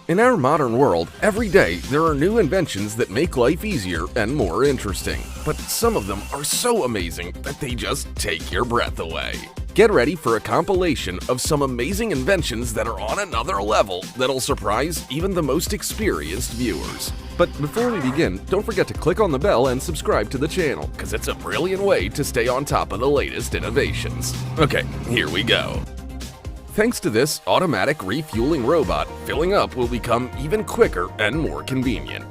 In our modern world, every day there are new inventions that make life easier and more interesting. But some of them are so amazing that they just take your breath away. Get ready for a compilation of some amazing inventions that are on another level that'll surprise even the most experienced viewers. But before we begin, don't forget to click on the bell and subscribe to the channel, because it's a brilliant way to stay on top of the latest innovations. Okay, here we go. Thanks to this automatic refueling robot, filling up will become even quicker and more convenient.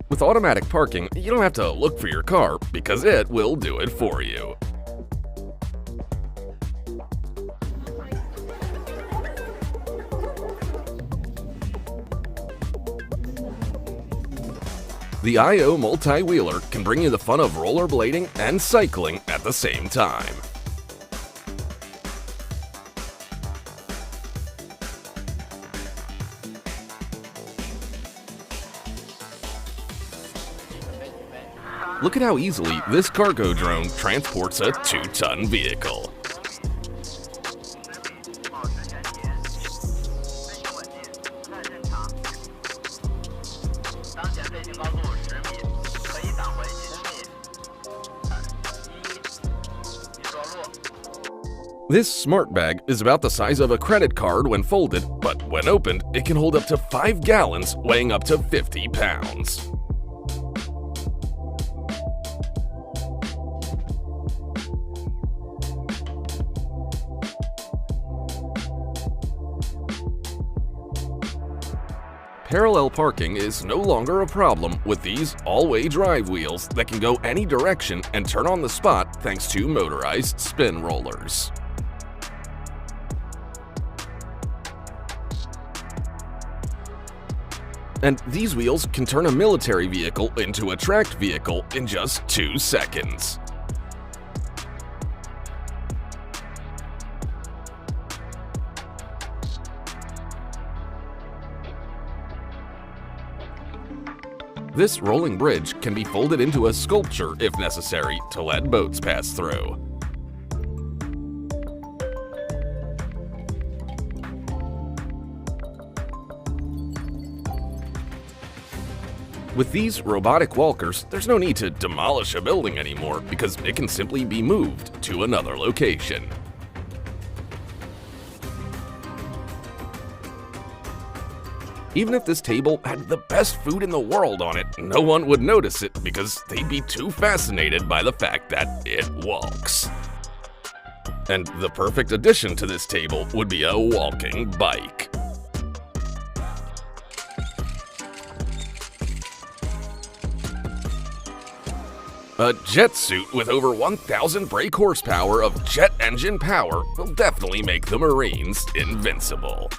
With automatic parking, you don't have to look for your car because it will do it for you. The I/O multi-wheeler can bring you the fun of rollerblading and cycling at the same time. Look at how easily this cargo drone transports a 2-ton vehicle. This smart bag is about the size of a credit card when folded, but when opened, it can hold up to 5 gallons, weighing up to 50 pounds. Parallel parking is no longer a problem with these all-way drive wheels that can go any direction and turn on the spot thanks to motorized spin rollers. And these wheels can turn a military vehicle into a tracked vehicle in just 2 seconds. This rolling bridge can be folded into a sculpture if necessary to let boats pass through. With these robotic walkers, there's no need to demolish a building anymore because it can simply be moved to another location. Even if this table had the best food in the world on it, no one would notice it because they'd be too fascinated by the fact that it walks. And the perfect addition to this table would be a walking bike. A jet suit with over 1,000 brake horsepower of jet engine power will definitely make the Marines invincible.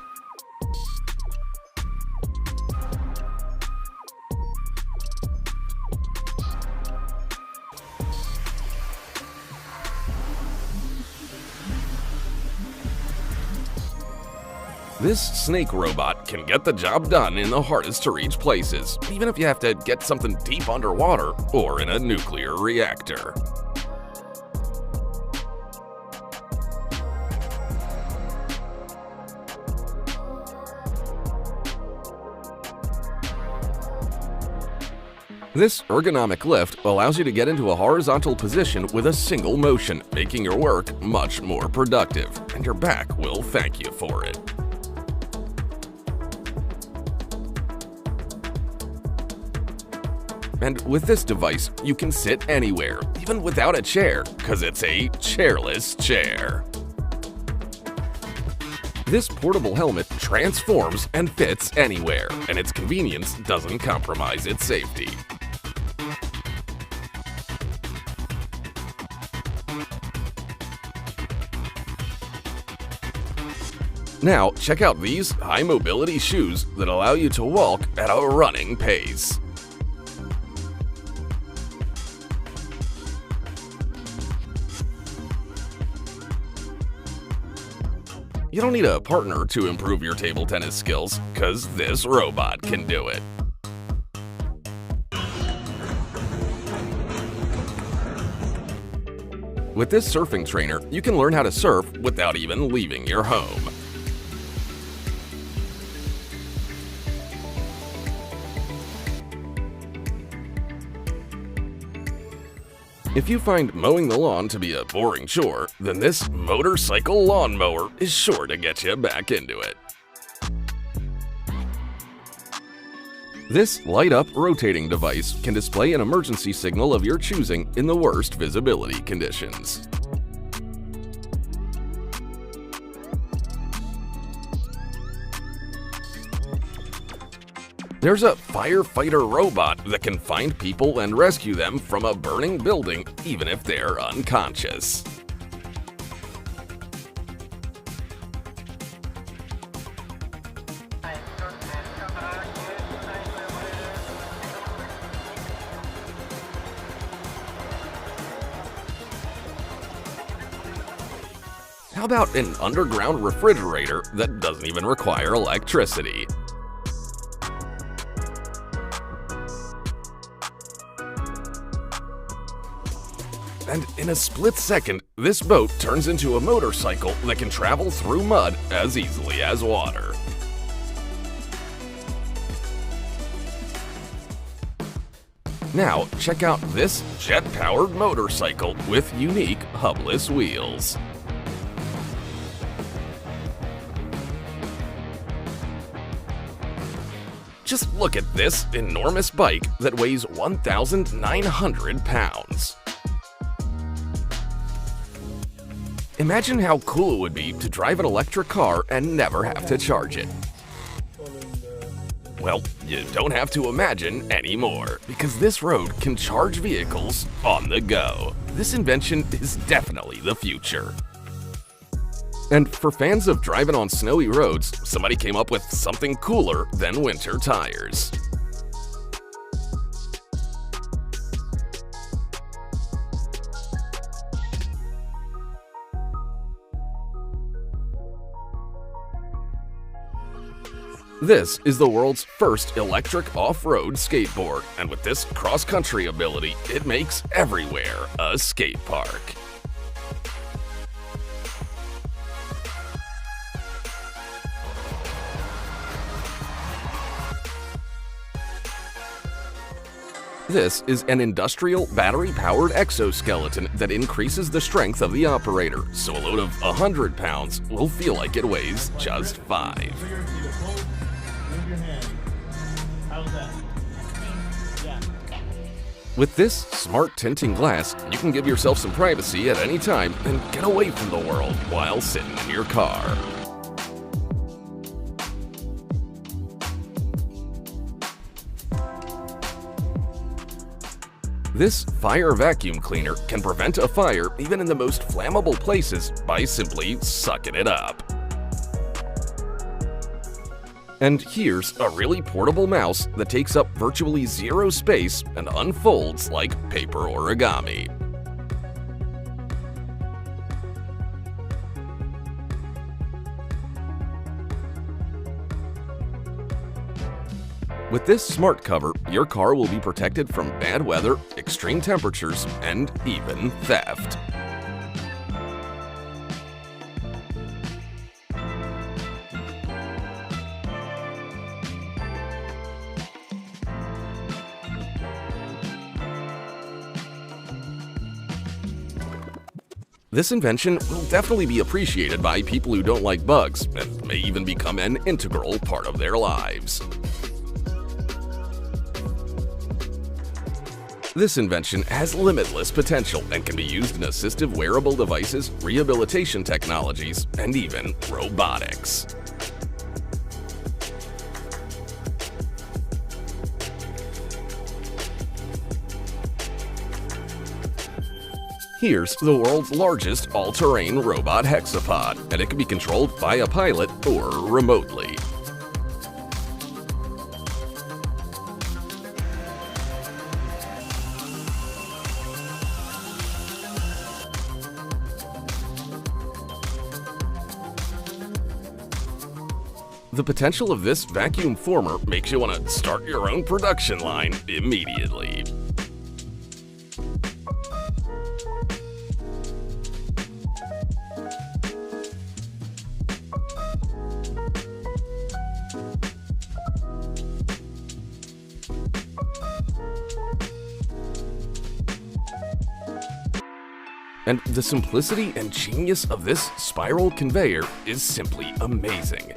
This snake robot can get the job done in the hardest to reach places, even if you have to get something deep underwater or in a nuclear reactor. This ergonomic lift allows you to get into a horizontal position with a single motion, making your work much more productive, and your back will thank you for it. And with this device, you can sit anywhere, even without a chair, because it's a chairless chair. This portable helmet transforms and fits anywhere, and its convenience doesn't compromise its safety. Now, check out these high-mobility shoes that allow you to walk at a running pace. You don't need a partner to improve your table tennis skills, because this robot can do it. With this surfing trainer, you can learn how to surf without even leaving your home. If you find mowing the lawn to be a boring chore, then this motorcycle lawnmower is sure to get you back into it. This light-up rotating device can display an emergency signal of your choosing in the worst visibility conditions. There's a firefighter robot that can find people and rescue them from a burning building, even if they're unconscious. How about an underground refrigerator that doesn't even require electricity? And in a split second, this boat turns into a motorcycle that can travel through mud as easily as water. Now, check out this jet-powered motorcycle with unique hubless wheels. Just look at this enormous bike that weighs 1,900 pounds. Imagine how cool it would be to drive an electric car and never have to charge it. Well, you don't have to imagine anymore, because this road can charge vehicles on the go. This invention is definitely the future. And for fans of driving on snowy roads, somebody came up with something cooler than winter tires. This is the world's first electric off-road skateboard, and with this cross-country ability, it makes everywhere a skate park. This is an industrial battery-powered exoskeleton that increases the strength of the operator, so a load of 100 pounds will feel like it weighs just 5. With this smart tinting glass, you can give yourself some privacy at any time and get away from the world while sitting in your car. This fire vacuum cleaner can prevent a fire even in the most flammable places by simply sucking it up. And here's a really portable mouse that takes up virtually zero space and unfolds like paper origami. With this smart cover, your car will be protected from bad weather, extreme temperatures, and even theft. This invention will definitely be appreciated by people who don't like bugs, and may even become an integral part of their lives. This invention has limitless potential and can be used in assistive wearable devices, rehabilitation technologies, and even robotics. Here's the world's largest all-terrain robot hexapod, and it can be controlled by a pilot or remotely. The potential of this vacuum former makes you want to start your own production line immediately. And the simplicity and genius of this spiral conveyor is simply amazing.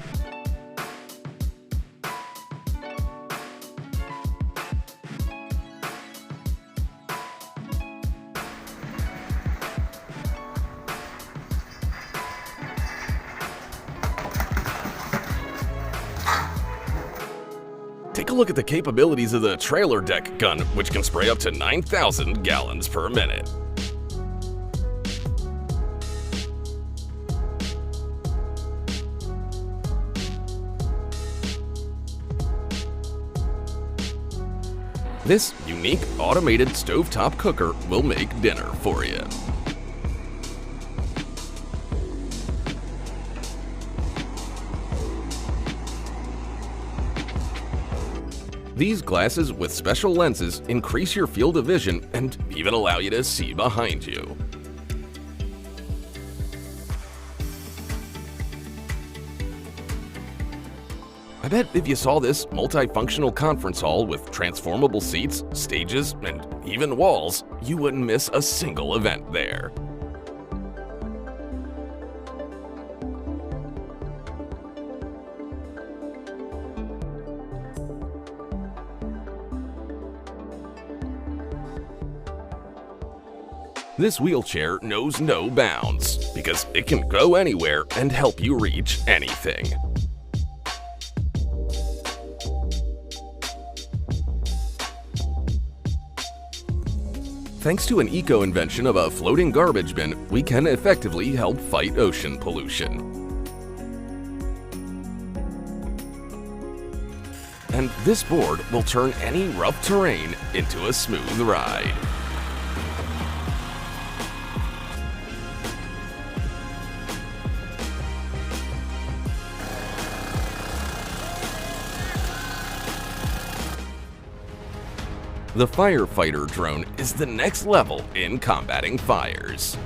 Take a look at the capabilities of the trailer deck gun, which can spray up to 9,000 gallons per minute. This unique automated stovetop cooker will make dinner for you. These glasses with special lenses increase your field of vision and even allow you to see behind you. I bet if you saw this multifunctional conference hall with transformable seats, stages, and even walls, you wouldn't miss a single event there. This wheelchair knows no bounds because it can go anywhere and help you reach anything. Thanks to an eco-invention of a floating garbage bin, we can effectively help fight ocean pollution. And this board will turn any rough terrain into a smooth ride. The firefighter drone is the next level in combating fires.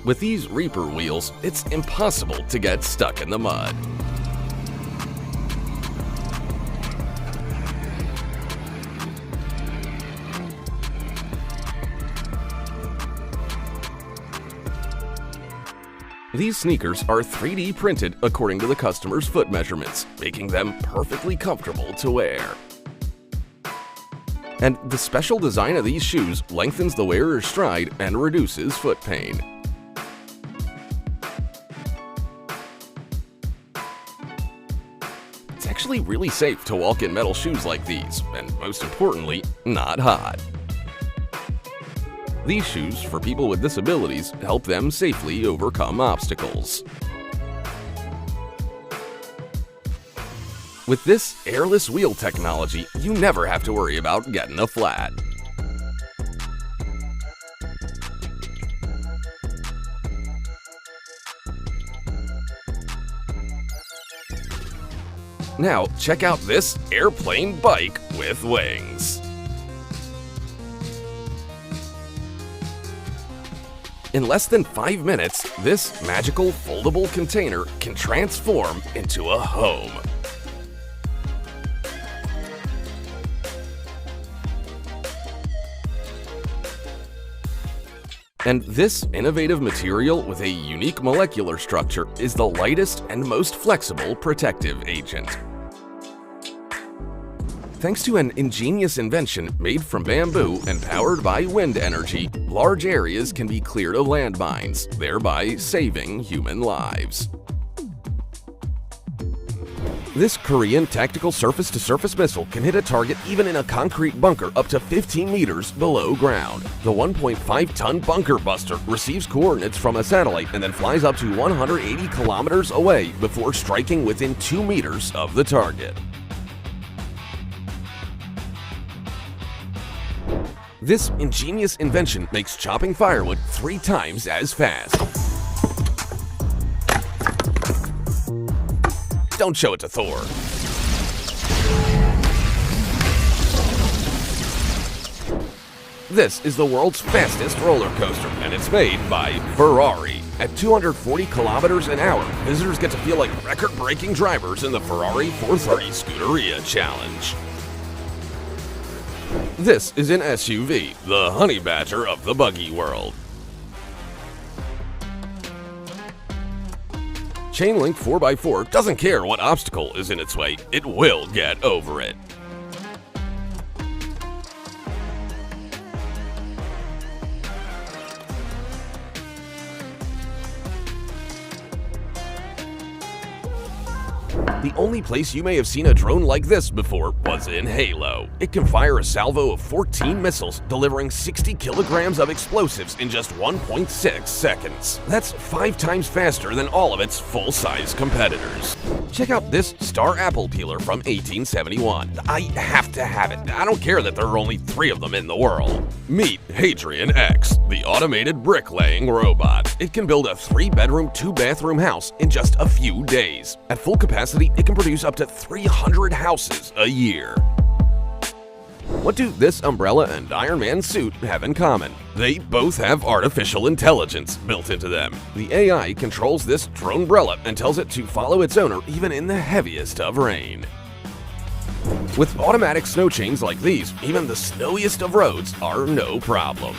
With these reaper wheels, it's impossible to get stuck in the mud. These sneakers are 3D printed according to the customer's foot measurements, making them perfectly comfortable to wear. And the special design of these shoes lengthens the wearer's stride and reduces foot pain. It's actually really safe to walk in metal shoes like these, and most importantly, not hot. These shoes for people with disabilities help them safely overcome obstacles. With this airless wheel technology, you never have to worry about getting a flat. Now, check out this airplane bike with wings. In less than 5 minutes, this magical foldable container can transform into a home. And this innovative material with a unique molecular structure is the lightest and most flexible protective agent. Thanks to an ingenious invention made from bamboo and powered by wind energy, large areas can be cleared of landmines, thereby saving human lives. This Korean tactical surface-to-surface missile can hit a target even in a concrete bunker up to 15 meters below ground. The 1.5-ton bunker buster receives coordinates from a satellite and then flies up to 180 kilometers away before striking within 2 meters of the target. This ingenious invention makes chopping firewood 3 times as fast. Don't show it to Thor. This is the world's fastest roller coaster, and it's made by Ferrari. At 240 kilometers an hour, visitors get to feel like record-breaking drivers in the Ferrari 430 Scuderia Challenge. This is an SUV, the honey badger of the buggy world. Chain link 4x4 doesn't care what obstacle is in its way, it will get over it. The only place you may have seen a drone like this before was in Halo. It can fire a salvo of 14 missiles, delivering 60 kilograms of explosives in just 1.6 seconds. That's 5 times faster than all of its full-size competitors. Check out this star apple peeler from 1871. I have to have it. I don't care that there are only 3 of them in the world. Meet Hadrian X, the automated bricklaying robot. It can build a 3-bedroom, 2-bathroom house in just a few days. At full capacity, it can produce up to 300 houses a year. What do this umbrella and Iron Man suit have in common? They both have artificial intelligence built into them. The AI controls this drone umbrella and tells it to follow its owner even in the heaviest of rain. With automatic snow chains like these, even the snowiest of roads are no problem.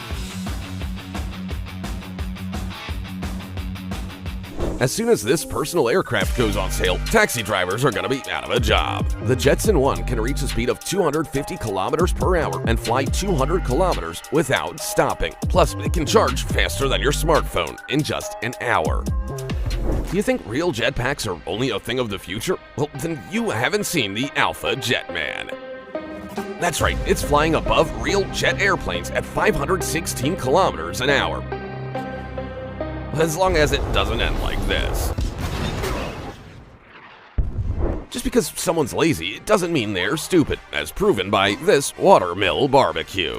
As soon as this personal aircraft goes on sale, taxi drivers are going to be out of a job. The Jetson 1 can reach a speed of 250 kilometers per hour and fly 200 kilometers without stopping. Plus, it can charge faster than your smartphone in just an hour. Do you think real jetpacks are only a thing of the future? Well, then you haven't seen the Alpha Jetman. That's right, it's flying above real jet airplanes at 516 kilometers an hour. As long as it doesn't end like this. Just because someone's lazy, it doesn't mean they're stupid, as proven by this watermill barbecue.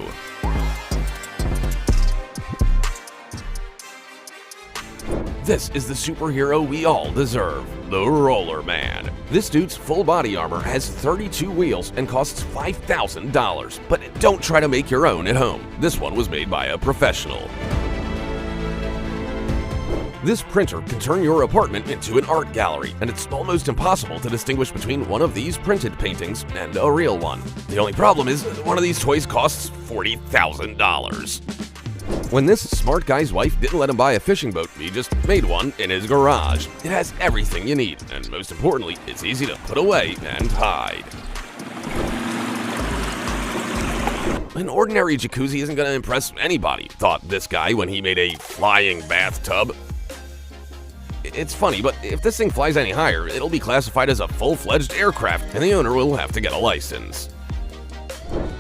This is the superhero we all deserve, the Roller Man. This dude's full body armor has 32 wheels and costs $5,000, but don't try to make your own at home. This one was made by a professional. This printer can turn your apartment into an art gallery, and it's almost impossible to distinguish between one of these printed paintings and a real one. The only problem is one of these toys costs $40,000. When this smart guy's wife didn't let him buy a fishing boat, he just made one in his garage. It has everything you need, and most importantly, it's easy to put away and hide. An ordinary jacuzzi isn't going to impress anybody, thought this guy when he made a flying bathtub. It's funny, but if this thing flies any higher, it'll be classified as a full-fledged aircraft, and the owner will have to get a license.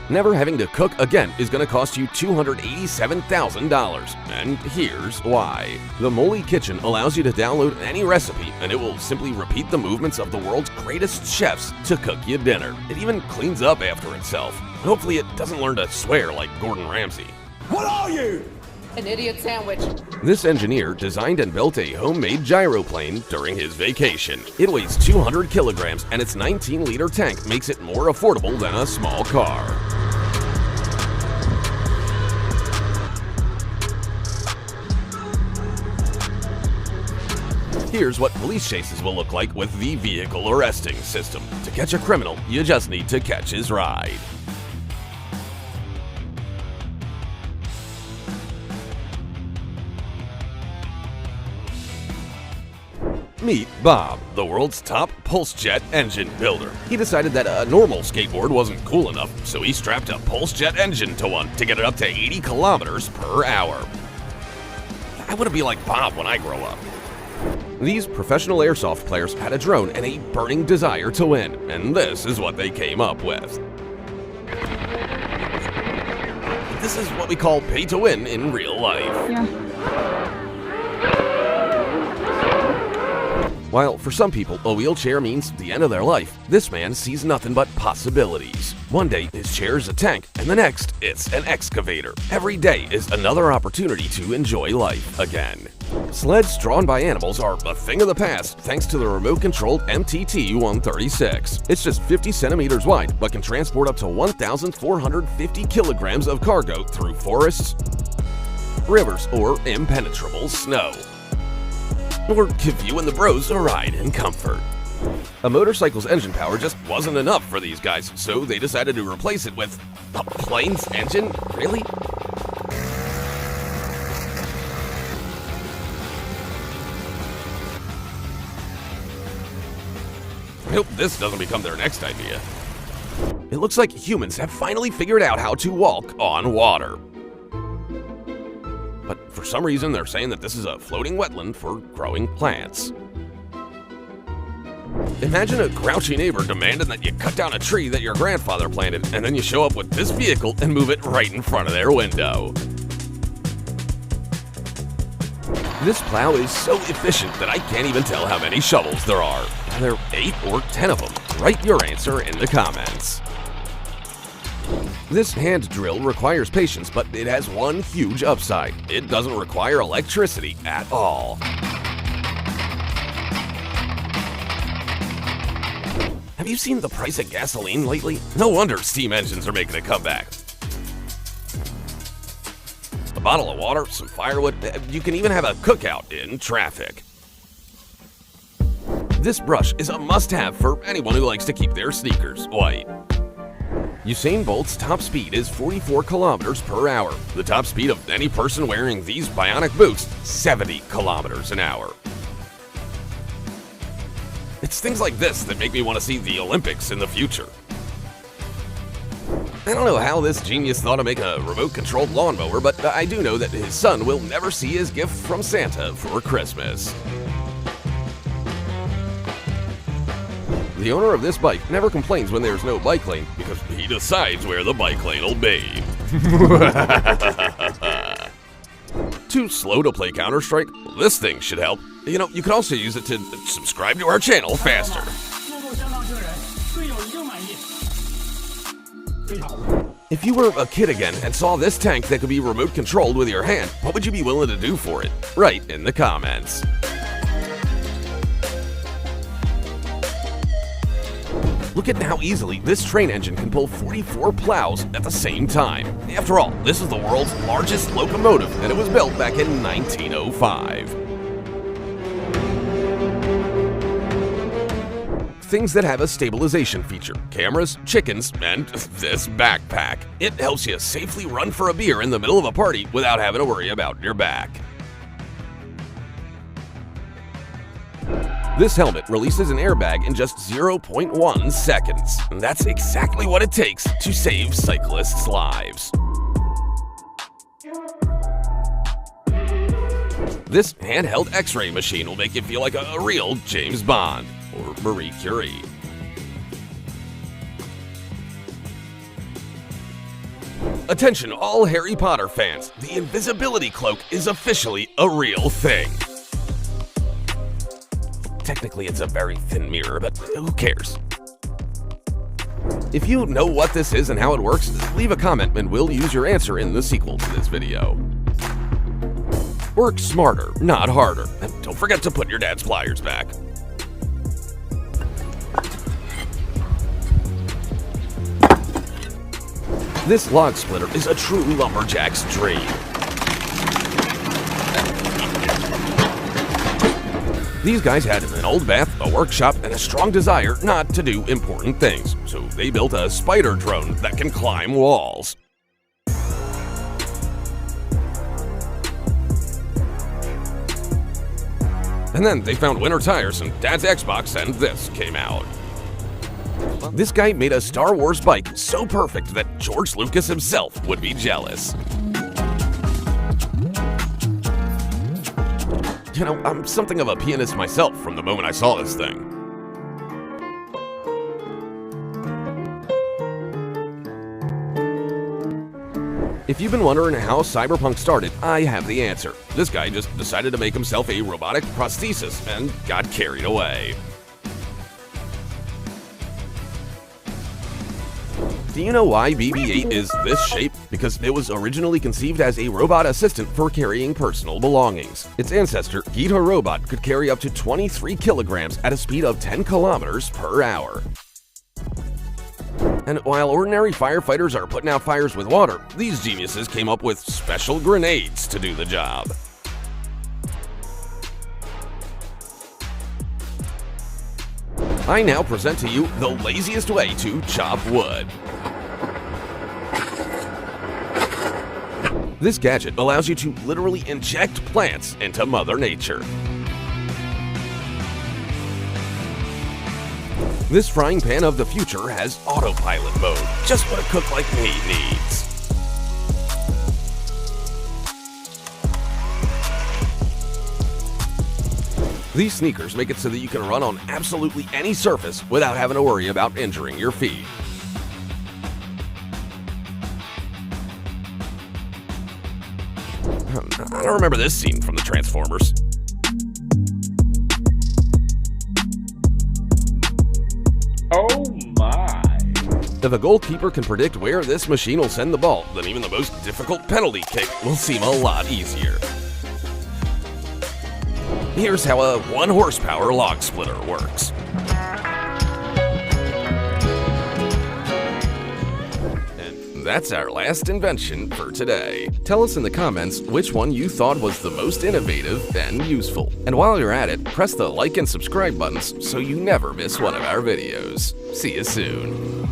Never having to cook again is going to cost you $287,000, and here's why. The Moly Kitchen allows you to download any recipe, and it will simply repeat the movements of the world's greatest chefs to cook you dinner. It even cleans up after itself. Hopefully it doesn't learn to swear like Gordon Ramsay. What are you? An idiot sandwich. This engineer designed and built a homemade gyroplane during his vacation. It weighs 200 kilograms, and its 19-liter tank makes it more affordable than a small car. Here's what police chases will look like with the vehicle arresting system. To catch a criminal, you just need to catch his ride. Meet Bob, the world's top pulse jet engine builder. He decided that a normal skateboard wasn't cool enough, so he strapped a pulse jet engine to one to get it up to 80 kilometers per hour. I want to be like Bob when I grow up. These professional airsoft players had a drone and a burning desire to win, and this is what they came up with. This is what we call pay to win in real life. Yeah. While for some people, a wheelchair means the end of their life, this man sees nothing but possibilities. One day, his chair is a tank, and the next, it's an excavator. Every day is another opportunity to enjoy life again. Sleds drawn by animals are a thing of the past thanks to the remote-controlled MTT-136. It's just 50 centimeters wide, but can transport up to 1,450 kilograms of cargo through forests, rivers, or impenetrable snow. Or give you and the bros a ride in comfort. A motorcycle's engine power just wasn't enough for these guys, so they decided to replace it with a plane's engine? Really? I hope this doesn't become their next idea. It looks like humans have finally figured out how to walk on water. But for some reason, they're saying that this is a floating wetland for growing plants. Imagine a grouchy neighbor demanding that you cut down a tree that your grandfather planted, and then you show up with this vehicle and move it right in front of their window. This plow is so efficient that I can't even tell how many shovels there are. Are there 8 or 10 of them? Write your answer in the comments. This hand drill requires patience, but it has one huge upside. It doesn't require electricity at all. Have you seen the price of gasoline lately? No wonder steam engines are making a comeback. A bottle of water, some firewood, you can even have a cookout in traffic. This brush is a must-have for anyone who likes to keep their sneakers white. Usain Bolt's top speed is 44 kilometers per hour. The top speed of any person wearing these bionic boots, 70 kilometers an hour. It's things like this that make me want to see the Olympics in the future. I don't know how this genius thought to make a remote-controlled lawnmower, but I do know that his son will never see his gift from Santa for Christmas. The owner of this bike never complains when there's no bike lane because he decides where the bike lane will be. Too slow to play Counter-Strike? This thing should help. You know, you could also use it to subscribe to our channel faster. If you were a kid again and saw this tank that could be remote controlled with your hand, what would you be willing to do for it? Write in the comments. Look at how easily this train engine can pull 44 plows at the same time. After all, this is the world's largest locomotive, and it was built back in 1905. Things that have a stabilization feature: cameras, chickens, and this backpack. It helps you safely run for a beer in the middle of a party without having to worry about your back. This helmet releases an airbag in just 0.1 seconds. And that's exactly what it takes to save cyclists' lives. This handheld X-ray machine will make you feel like a real James Bond or Marie Curie. Attention all Harry Potter fans, the invisibility cloak is officially a real thing. Technically, it's a very thin mirror, but who cares? If you know what this is and how it works, leave a comment and we'll use your answer in the sequel to this video. Work smarter, not harder. And don't forget to put your dad's pliers back. This log splitter is a true lumberjack's dream. These guys had an old bath, a workshop, and a strong desire not to do important things, so they built a spider drone that can climb walls. And then they found winter tires and Dad's Xbox, and this came out. This guy made a Star Wars bike so perfect that George Lucas himself would be jealous. You know, I'm something of a pianist myself from the moment I saw this thing. If you've been wondering how cyberpunk started, I have the answer. This guy just decided to make himself a robotic prosthesis and got carried away. Do you know why BB-8 is this shape? Because it was originally conceived as a robot assistant for carrying personal belongings. Its ancestor, Gita Robot, could carry up to 23 kilograms at a speed of 10 kilometers per hour. And while ordinary firefighters are putting out fires with water, these geniuses came up with special grenades to do the job. I now present to you the laziest way to chop wood. This gadget allows you to literally inject plants into Mother Nature. This frying pan of the future has autopilot mode, just what a cook like me needs. These sneakers make it so that you can run on absolutely any surface without having to worry about injuring your feet. I don't remember this scene from the Transformers. Oh my! If a goalkeeper can predict where this machine will send the ball, then even the most difficult penalty kick will seem a lot easier. Here's how a 1 horsepower log splitter works. And that's our last invention for today. Tell us in the comments which one you thought was the most innovative and useful. And while you're at it, press the like and subscribe buttons so you never miss one of our videos. See you soon.